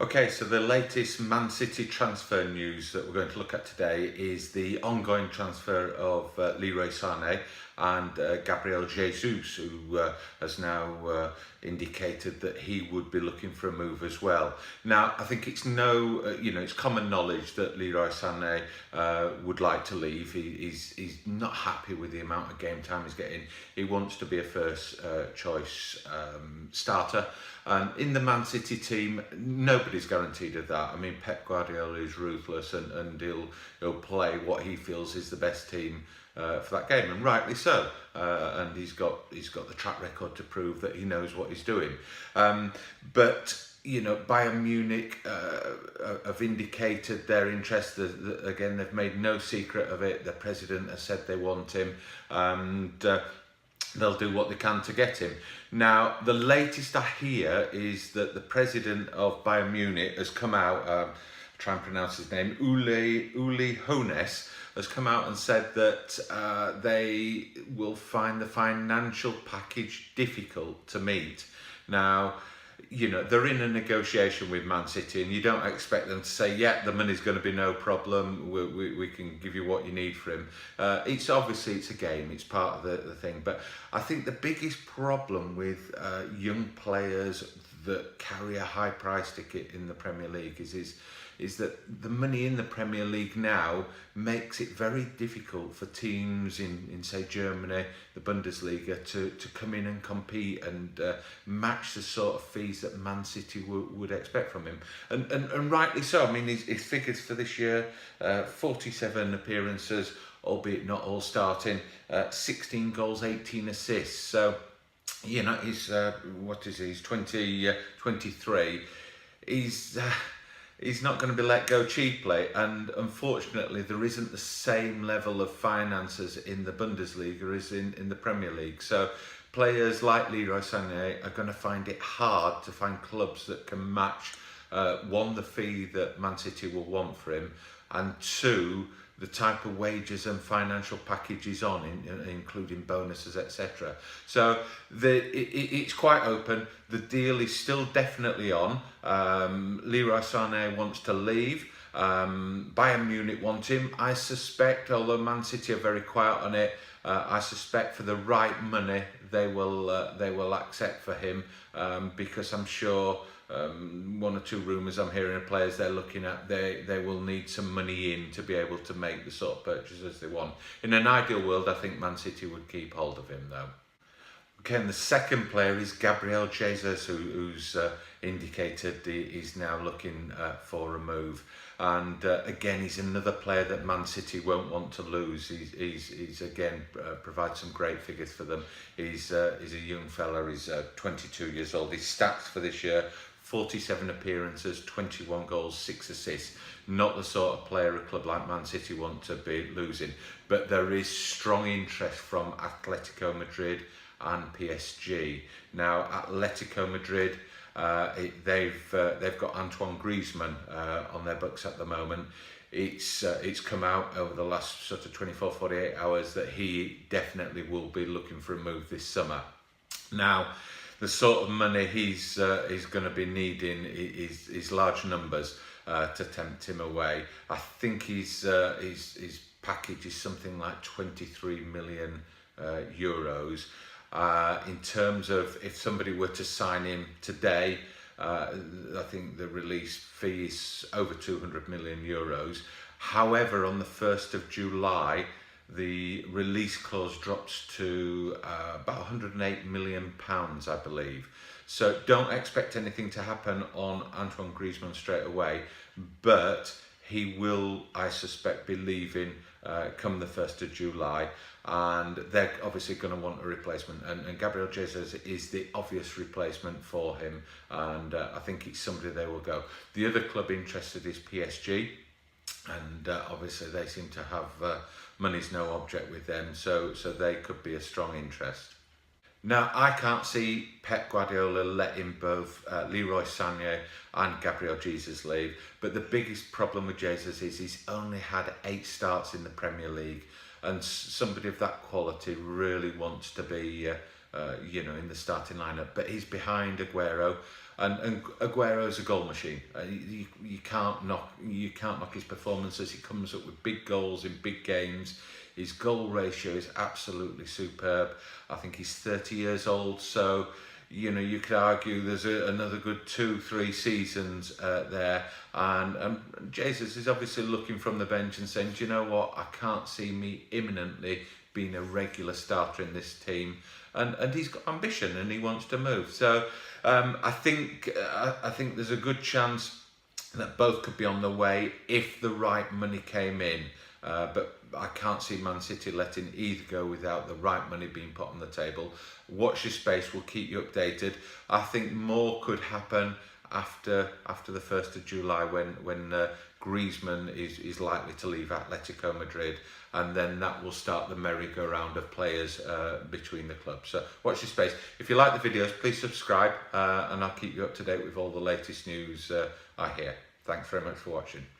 Okay, so the latest Man City transfer news that we're going to look at today is the ongoing transfer of Leroy Sane and Gabriel Jesus, who has now indicated that he would be looking for a move as well. Now, I think it's it's common knowledge that Leroy Sane would like to leave. He's not happy with the amount of game time he's getting. He wants to be a first choice starter. And in the Man City team, nobody's guaranteed of that. I mean, Pep Guardiola is ruthless, and he'll play what he feels is the best team for that game, and rightly so. And he's got the track record to prove that he knows what he's doing. But Bayern Munich have indicated their interest. Again, they've made no secret of it. The president has said they want him, and they'll do what they can to get him. Now, the latest I hear is that the president of Bayern Munich has come out, try and pronounce his name, Uli Hoeneß, has come out and said that they will find the financial package difficult to meet. Now, they're in a negotiation with Man City, and you don't expect them to say, yeah, the money's going to be no problem, we can give you what you need for him. It's a game, it's part of the thing. But I think the biggest problem with young players that carry a high price ticket in the Premier League is that the money in the Premier League now makes it very difficult for teams in say Germany, the Bundesliga, to come in and compete and match the sort of fees that Man City would expect from him. And rightly so. I mean, his figures for this year, 47 appearances, albeit not all starting, 16 goals, 18 assists. So, he's, he's 23. He's not going to be let go cheaply, and unfortunately there isn't the same level of finances in the Bundesliga as in the Premier League. So players like Leroy Sane are going to find it hard to find clubs that can match, one, the fee that Man City will want for him, and two, the type of wages and financial package he's on, including bonuses, etc. So it's quite open. The deal is still definitely on. Leroy Sane wants to leave. Bayern Munich want him. I suspect, although Man City are very quiet on it, I suspect for the right money they will accept for him, because I'm sure one or two rumours I'm hearing of players they're looking at, they will need some money in to be able to make the sort of purchases they want. In an ideal world, I think Man City would keep hold of him though. Okay, and the second player is Gabriel Jesus, who's indicated he's now looking for a move. And again, he's another player that Man City won't want to lose. He's again provides some great figures for them. He's a young fella. He's 22 years old. His stats for this year: 47 appearances, 21 goals, 6 assists. Not the sort of player a club like Man City want to be losing. But there is strong interest from Atlético Madrid and PSG. Now, Atlético Madrid, they've got Antoine Griezmann on their books at the moment. It's come out over the last sort of 24-48 hours that he definitely will be looking for a move this summer. Now, the sort of money he's going to be needing is large numbers to tempt him away. I think his package is something like 23 million euros. In terms of if somebody were to sign him today, I think the release fee is over 200 million euros. However, on the 1st of July, the release clause drops to about 108 million pounds, I believe. So don't expect anything to happen on Antoine Griezmann straight away, but he will, I suspect, be leaving come the 1st of July, and they're obviously going to want a replacement, and Gabriel Jesus is the obvious replacement for him, and I think it's somebody they will go. The other club interested is PSG, and obviously they seem to have money's no object with them, so they could be a strong interest. Now, I can't see Pep Guardiola letting both Leroy Sane and Gabriel Jesus leave, but the biggest problem with Jesus is he's only had 8 starts in the Premier League, and somebody of that quality really wants to be you know, in the starting lineup, but he's behind Aguero, and Aguero's a goal machine. You can't knock his performance as he comes up with big goals in big games. His goal ratio is absolutely superb. I think he's 30 years old, so you know, you could argue there's another good 2-3 seasons there, and Jesus is obviously looking from the bench and saying, do you know what, I can't see me imminently being a regular starter in this team, and he's got ambition and he wants to move. So I think there's a good chance that both could be on the way if the right money came in, but I can't see Man City letting either go without the right money being put on the table. Watch this space, we'll keep you updated. I think more could happen after the 1st of July when Griezmann is likely to leave Atlético Madrid, and then that will start the merry-go-round of players between the clubs. So watch this space. If you like the videos, please subscribe, and I'll keep you up to date with all the latest news I hear. Thanks very much for watching.